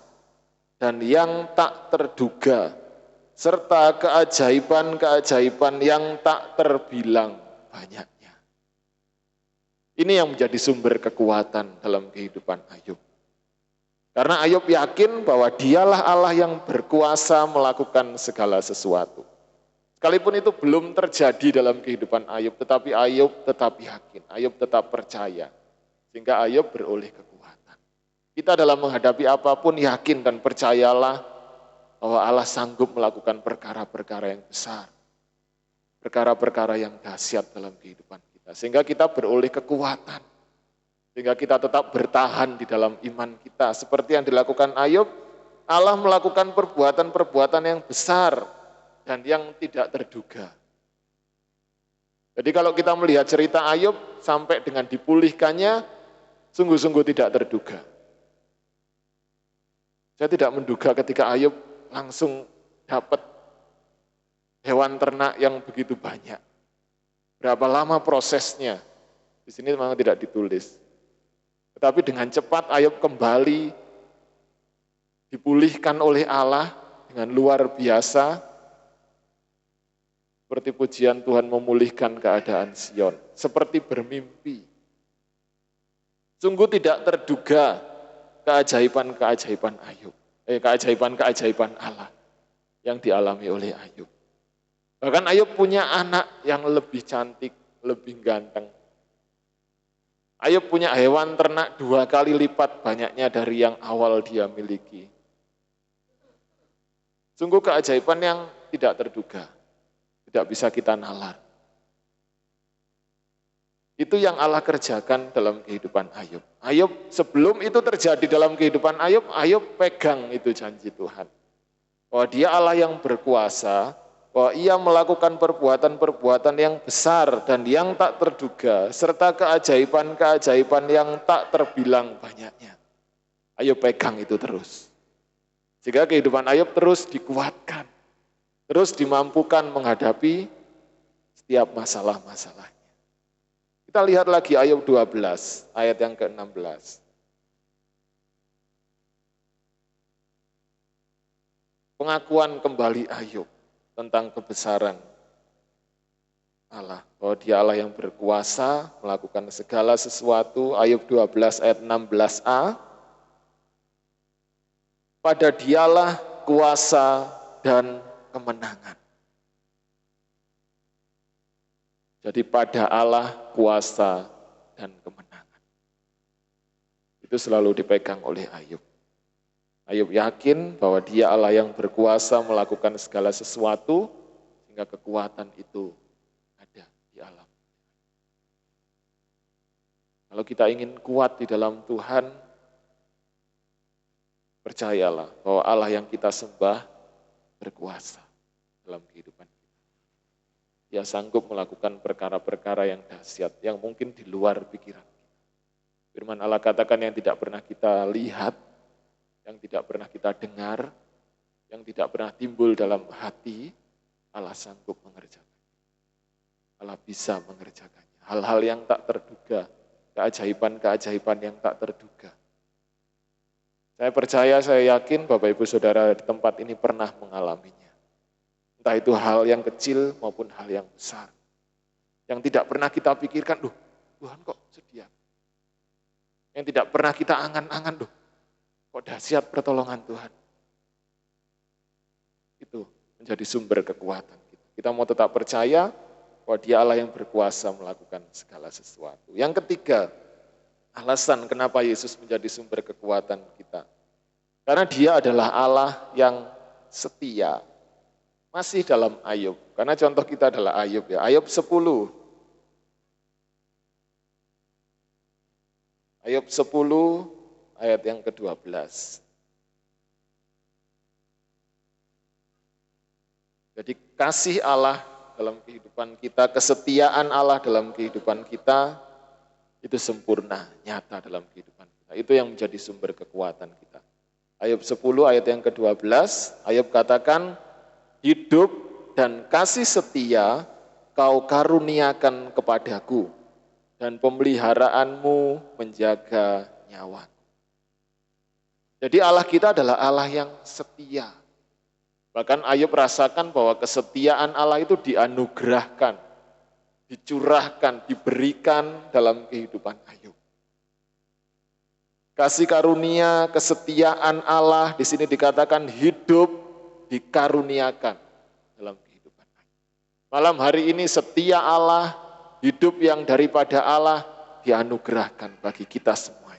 D: dan yang tak terduga, serta keajaiban-keajaiban yang tak terbilang banyak. Ini yang menjadi sumber kekuatan dalam kehidupan Ayub. Karena Ayub yakin bahwa dialah Allah yang berkuasa melakukan segala sesuatu. Sekalipun itu belum terjadi dalam kehidupan Ayub, tetapi Ayub tetap yakin, Ayub tetap percaya. Sehingga Ayub beroleh kekuatan. Kita dalam menghadapi apapun yakin dan percayalah bahwa Allah sanggup melakukan perkara-perkara yang besar. Perkara-perkara yang dahsyat dalam kehidupan kita. Sehingga kita beroleh kekuatan. Sehingga kita tetap bertahan di dalam iman kita. Seperti yang dilakukan Ayub, Allah melakukan perbuatan-perbuatan yang besar dan yang tidak terduga. Jadi kalau kita melihat cerita Ayub sampai dengan dipulihkannya, sungguh-sungguh tidak terduga. Saya tidak menduga ketika Ayub langsung dapat hewan ternak yang begitu banyak. Berapa lama prosesnya? Di sini memang tidak ditulis. Tetapi dengan cepat Ayub kembali dipulihkan oleh Allah dengan luar biasa. Seperti pujian Tuhan memulihkan keadaan Sion. Seperti bermimpi. Sungguh tidak terduga keajaiban-keajaiban Ayub. Keajaiban-keajaiban Allah yang dialami oleh Ayub. Bahkan Ayub punya anak yang lebih cantik, lebih ganteng. Ayub punya hewan ternak 2 kali lipat banyaknya dari yang awal dia miliki. Sungguh keajaiban yang tidak terduga, tidak bisa kita nalar. Itu yang Allah kerjakan dalam kehidupan Ayub. Ayub sebelum itu terjadi dalam kehidupan Ayub, Ayub pegang itu janji Tuhan. Bahwa dia Allah yang berkuasa, bahwa ia melakukan perbuatan-perbuatan yang besar dan yang tak terduga, serta keajaiban-keajaiban yang tak terbilang banyaknya. Ayub pegang itu terus. Sehingga kehidupan Ayub terus dikuatkan, terus dimampukan menghadapi setiap masalah-masalahnya. Kita lihat lagi Ayub 12, ayat yang ke-16. Pengakuan kembali Ayub tentang kebesaran Allah, bahwa dia Allah yang berkuasa melakukan segala sesuatu. Ayub 12 ayat 16a, pada dialah kuasa dan kemenangan. Jadi pada Allah kuasa dan kemenangan. Itu selalu dipegang oleh Ayub. Ayub yakin bahwa dia Allah yang berkuasa melakukan segala sesuatu, sehingga kekuatan itu ada di alam. Kalau kita ingin kuat di dalam Tuhan, percayalah bahwa Allah yang kita sembah berkuasa dalam kehidupan kita. Dia sanggup melakukan perkara-perkara yang dahsyat, yang mungkin di luar pikiran kita. Firman Allah katakan yang tidak pernah kita lihat, yang tidak pernah kita dengar, yang tidak pernah timbul dalam hati, Allah sanggup mengerjakan. Allah bisa mengerjakannya. Hal-hal yang tak terduga, keajaiban-keajaiban yang tak terduga. Saya percaya, saya yakin Bapak Ibu Saudara di tempat ini pernah mengalaminya. Entah itu hal yang kecil maupun hal yang besar. Yang tidak pernah kita pikirkan, Tuhan kok sedia. Yang tidak pernah kita angan-angan, kok dahsyat pertolongan Tuhan. Itu menjadi sumber kekuatan kita. Kita mau tetap percaya bahwa Dia Allah yang berkuasa melakukan segala sesuatu. Yang ketiga, alasan kenapa Yesus menjadi sumber kekuatan kita. Karena Dia adalah Allah yang setia. Masih dalam Ayub. Karena contoh kita adalah Ayub ya. Ayub 10. Ayub 10 ayat yang ke-12. Jadi kasih Allah dalam kehidupan kita, kesetiaan Allah dalam kehidupan kita, itu sempurna, nyata dalam kehidupan kita. Itu yang menjadi sumber kekuatan kita. Ayub 10 ayat yang ke-12, Ayub katakan, hidup dan kasih setia kau karuniakan kepadaku, dan pemeliharaanmu menjaga nyawa. Jadi Allah kita adalah Allah yang setia. Bahkan Ayub rasakan bahwa kesetiaan Allah itu dianugerahkan, dicurahkan, diberikan dalam kehidupan Ayub. Kasih karunia, kesetiaan Allah di sini dikatakan hidup dikaruniakan dalam kehidupan Ayub. Malam hari ini setia Allah, hidup yang daripada Allah dianugerahkan bagi kita semua.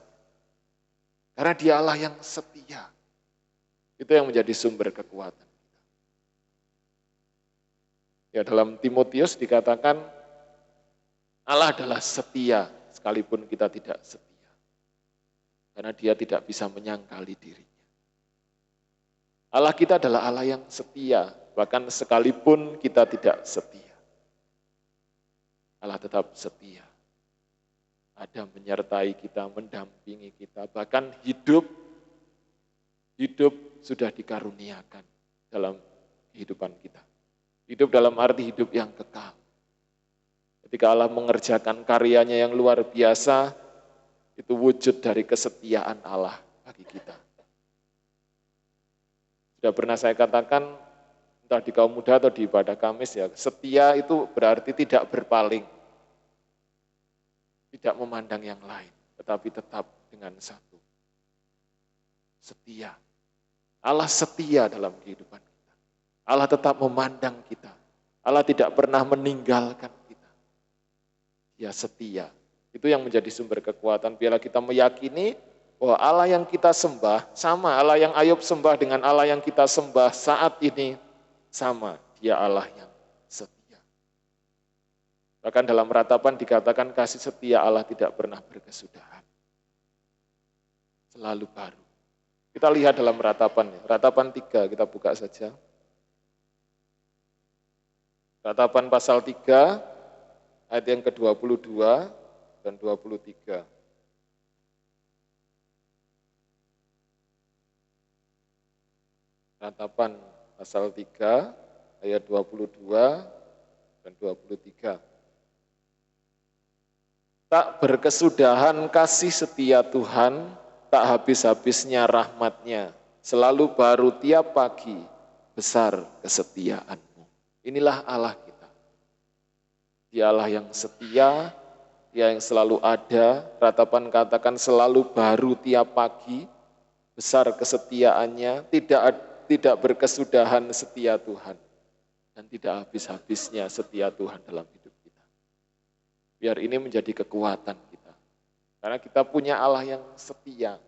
D: Karena Dia Allah yang setia. Itu yang menjadi sumber kekuatan kita. Ya, dalam Timotius dikatakan Allah adalah setia sekalipun kita tidak setia. Karena Dia tidak bisa menyangkali dirinya. Allah kita adalah Allah yang setia, bahkan sekalipun kita tidak setia. Allah tetap setia. Ada menyertai kita, mendampingi kita, bahkan hidup sudah dikaruniakan dalam kehidupan kita. Hidup dalam arti hidup yang kekal. Ketika Allah mengerjakan karyanya yang luar biasa, itu wujud dari kesetiaan Allah bagi kita. Sudah pernah saya katakan, entah di kaum muda atau di ibadah Kamis ya, setia itu berarti tidak berpaling. Tidak memandang yang lain, tetapi tetap dengan satu. Setia. Allah setia dalam kehidupan kita. Allah tetap memandang kita. Allah tidak pernah meninggalkan kita. Dia setia. Itu yang menjadi sumber kekuatan. Biarlah kita meyakini bahwa Allah yang kita sembah sama, Allah yang Ayub sembah dengan Allah yang kita sembah saat ini sama. Dia Allah yang setia. Bahkan dalam ratapan dikatakan kasih setia Allah tidak pernah berkesudahan. Selalu baru. Kita lihat dalam ratapan 3, kita buka saja. Ratapan pasal 3, ayat yang ke-22 dan 23. Ratapan pasal 3, ayat 22 dan 23. Tak berkesudahan kasih setia Tuhan, tak habis-habisnya rahmat-Nya, selalu baru tiap pagi, besar kesetiaan-Mu. Inilah Allah kita. Dia Allah yang setia, Dia yang selalu ada, ratapan katakan selalu baru tiap pagi, besar kesetiaannya, tidak berkesudahan setia Tuhan, dan tidak habis-habisnya setia Tuhan dalam hidup kita. Biar ini menjadi kekuatan kita. Karena kita punya Allah yang setia,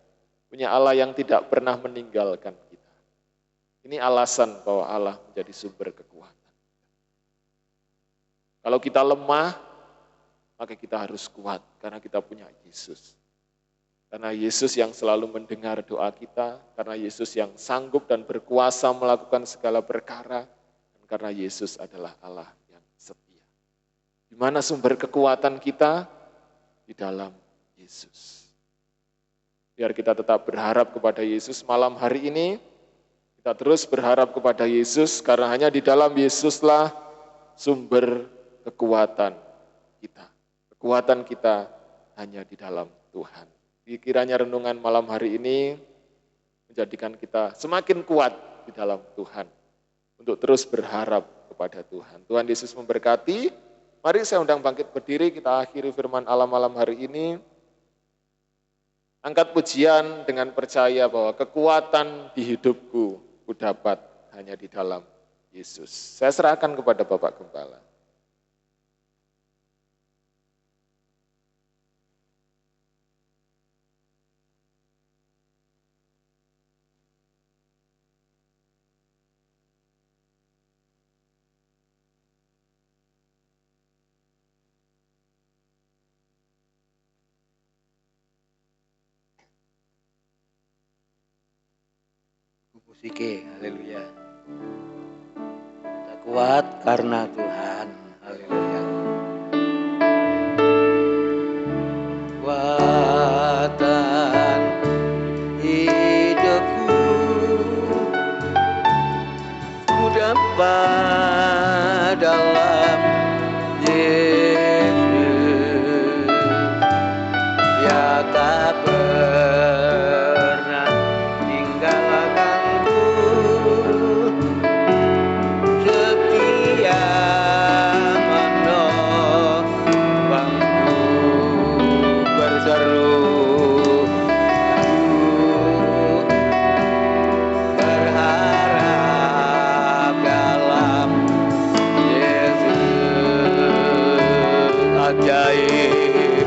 D: punya Allah yang tidak pernah meninggalkan kita. Ini alasan bahwa Allah menjadi sumber kekuatan. Kalau kita lemah, maka kita harus kuat karena kita punya Yesus. Karena Yesus yang selalu mendengar doa kita, karena Yesus yang sanggup dan berkuasa melakukan segala perkara, dan karena Yesus adalah Allah yang setia. Di mana sumber kekuatan kita? Di dalam Yesus. Biar kita tetap berharap kepada Yesus malam hari ini, kita terus berharap kepada Yesus, karena hanya di dalam Yesuslah sumber kekuatan kita. Kekuatan kita hanya di dalam Tuhan. Kiranya renungan malam hari ini menjadikan kita semakin kuat di dalam Tuhan. Untuk terus berharap kepada Tuhan. Tuhan Yesus memberkati. Mari saya undang bangkit berdiri, kita akhiri firman Allah malam hari ini. Angkat pujian dengan percaya bahwa kekuatan di hidupku ku dapat hanya di dalam Yesus. Saya serahkan kepada Bapak Gembala.
E: Musike, haleluya. Kita kuat karena Tuhan, haleluya. Kuatan hidupku ku dapat dalam Yesus. Dia tak pernah tinggalkanku, setia menolongku, berseru berharap dalam Yesus. Ajaib.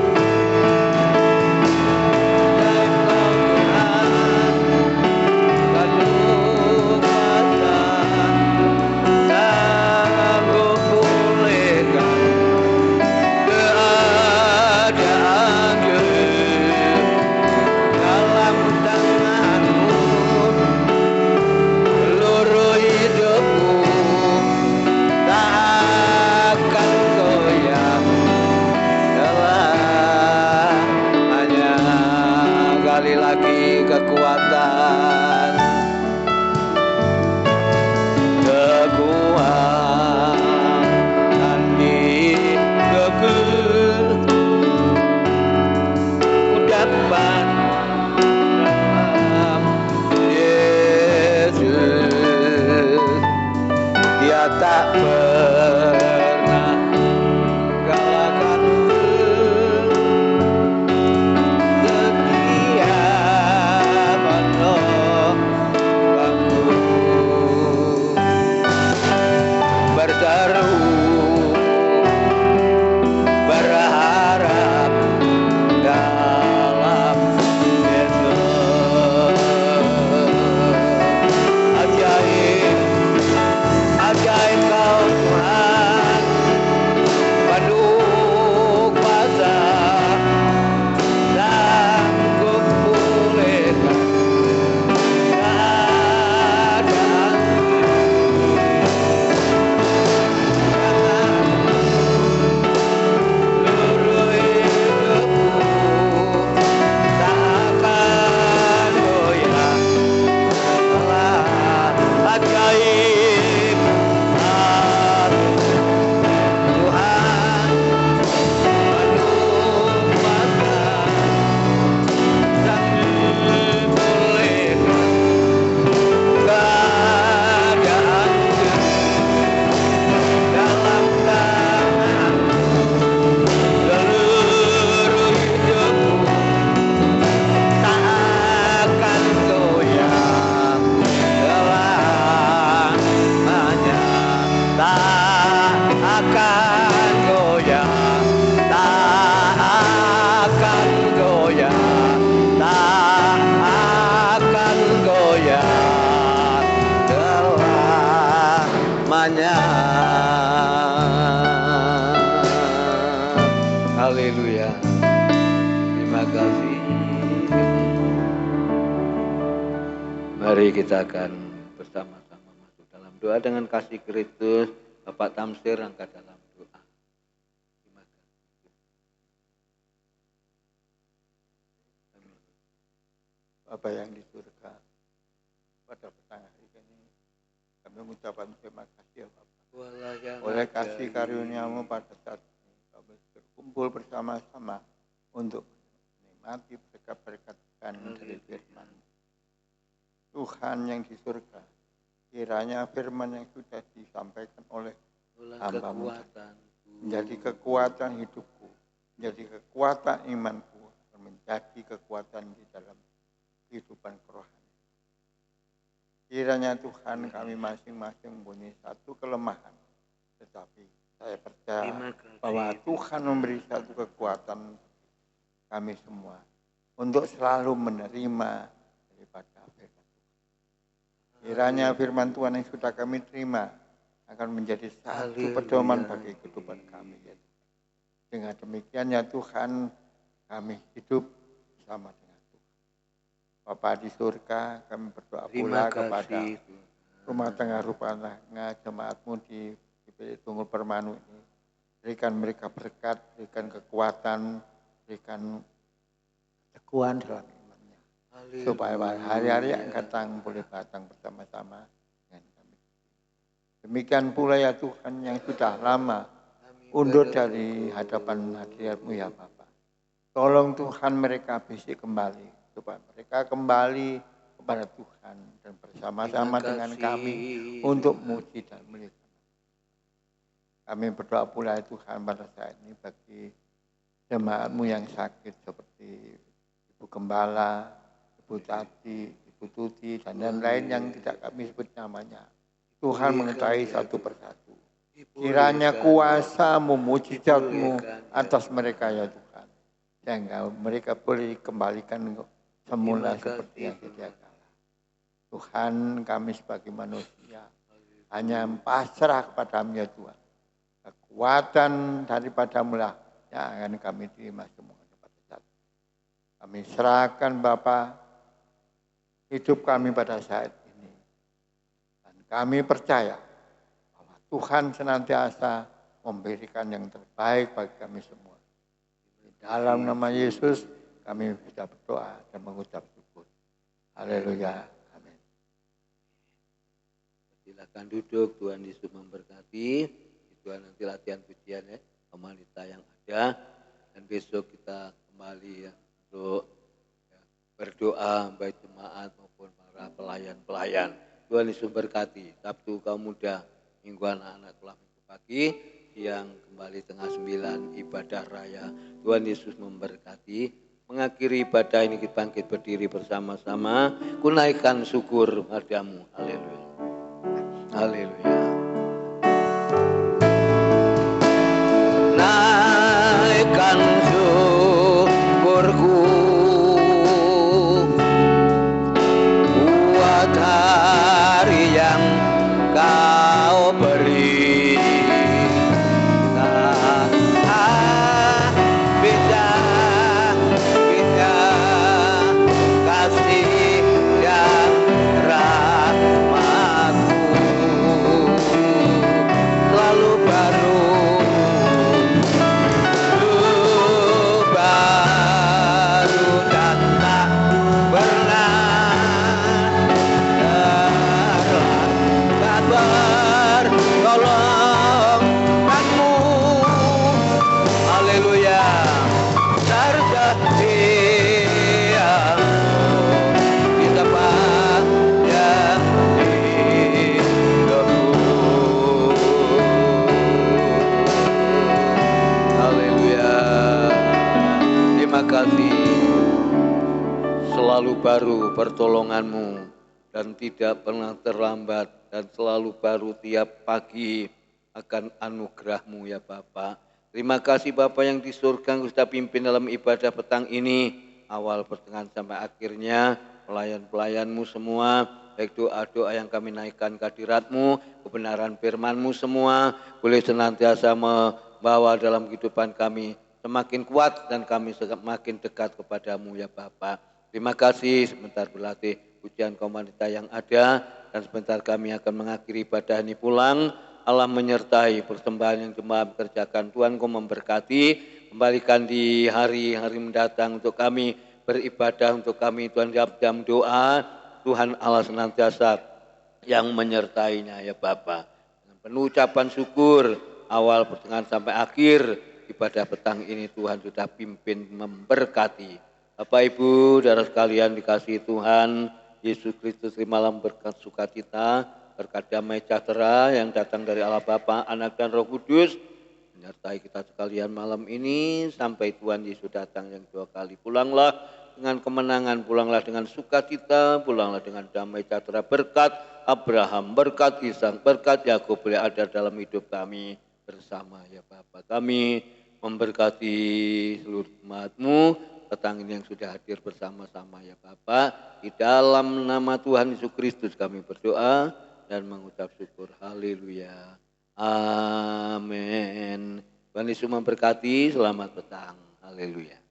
E: Kekuatan di hidupku ku dapat dalam Yesus. Dia tak pernah galakkanku, setia menolong. kasih. Mari kita akan bersama-sama masuk dalam doa dengan kasih Kristus. Bapak Tamsir angkat dalam doa. Terima kasih.
F: Bapa yang di surga, pada petang hari ini kami mengucapkan terima kasih ya Bapak. Oleh kasih karunia-Mu pada saat ini kami berkumpul bersama-sama untuk menikmati berkat-berkat dari firman Tuhan yang di surga. Kiranya firman yang sudah disampaikan oleh hamba-Mu menjadi kekuatan hidupku, menjadi kekuatan imanku, menjadi kekuatan di dalam kehidupan kerohanian. Kiranya Tuhan kami masing-masing mempunyai satu kelemahan, tetapi saya percaya bahwa Tuhan memberi satu kekuatan kami semua untuk selalu menerima daripada firman Tuhan. Kiranya firman Tuhan yang sudah kami terima akan menjadi satu pedoman bagi kehidupan kami. Ya. Dengan demikian ya Tuhan, kami hidup bersama dengan Bapa di surga, kami berdoa pula kepada rumah tengah jemaat-Mu di Tunggul Permanu ini. Berikan mereka berkat, berikan kekuatan, berikan teguhan dalam imannya. Supaya hari-hari yang datang boleh datang bersama-sama dengan kami. Demikian pula ya Tuhan yang sudah lama undur dari hadapan hadirat-Mu ya Bapa. Tolong Tuhan mereka bisa kembali. Supaya mereka kembali kepada Tuhan dan bersama-sama dengan kami untuk muji dan melihat. Kami berdoa pula Tuhan pada saat ini bagi jemaat-Mu yang sakit seperti Ibu Gembala, Ibu Tati, Ibu Tuti, dan lain-lain yang tidak kami sebut namanya. Tuhan mengetahui satu persatu. Kiranya kuasa-Mu, mujizat-Mu atas mereka ya Tuhan. Sehingga mereka boleh dikembalikan semula seperti yang sedia kala. Tuhan, kami sebagai manusia hanya pasrah kepada-Mu ya Tuhan. Kekuatan daripada-Mu lah yang akan kami terima semua pada saat ini. Kami serahkan Bapa hidup kami pada saat ini. Dan kami percaya bahwa Tuhan senantiasa memberikan yang terbaik bagi kami semua. Di dalam nama Yesus kami sudah berdoa dan mengucap syukur. Haleluya. Amin.
E: Silakan duduk, Tuhan Yesus memberkati. Tuhan nanti latihan pujian ya, wanita yang ada. Dan besok kita kembali ya untuk ya, berdoa baik jemaat maupun para pelayan-pelayan. Tuhan Yesus memberkati. Sabtu kaum muda, Minggu anak-anak telah minggu pagi, siang kembali tengah 9 ibadah raya. Tuhan Yesus memberkati. Mengakhiri ibadah ini kita bangkit berdiri bersama-sama. Kunaikan syukur padamu. Haleluya. Haleluya. Naikkan syukurku buat hari yang Kau beri. Selalu baru pertolongan-Mu dan tidak pernah terlambat, dan selalu baru tiap pagi akan anugerah-Mu ya Bapa. Terima kasih Bapa yang di surga yang sudah pimpin dalam ibadah petang ini, awal pertengahan sampai akhirnya, pelayan-pelayan-Mu semua, baik doa-doa yang kami naikkan kehadirat-Mu, kebenaran firman-Mu semua, boleh senantiasa membawa dalam kehidupan kami semakin kuat dan kami semakin dekat kepadamu ya Bapa. Terima kasih sebentar berlatih pujian komunitas yang ada dan sebentar kami akan mengakhiri ibadah ini pulang. Allah menyertai persembahan yang jemaat kerjakan. Tuhan Kau memberkati, kembalikan di hari-hari mendatang untuk kami beribadah, untuk kami Tuhan jam doa. Tuhan Allah senantiasa yang menyertainya ya Bapa. Dengan penuh ucapan syukur awal pertengahan sampai akhir ibadah petang ini Tuhan sudah pimpin memberkati. Bapak Ibu saudara sekalian dikasihi Tuhan, Yesus Kristus terimalah berkat sukacita, berkat damai sejahtera yang datang dari Allah Bapa, Anak dan Roh Kudus menyertai kita sekalian malam ini sampai Tuhan Yesus datang yang dua kali. Pulanglah dengan kemenangan, pulanglah dengan sukacita, pulanglah dengan damai sejahtera, berkat Abraham, berkat Ishak, berkat Yakub boleh ada dalam hidup kami bersama ya Bapa. Kami memberkati seluruh umat-Mu petang ini yang sudah hadir bersama-sama ya Bapa. Di dalam nama Tuhan Yesus Kristus kami berdoa dan mengucap syukur. Haleluya. Amin. Tuhan Yesus memberkati. Selamat petang. Haleluya.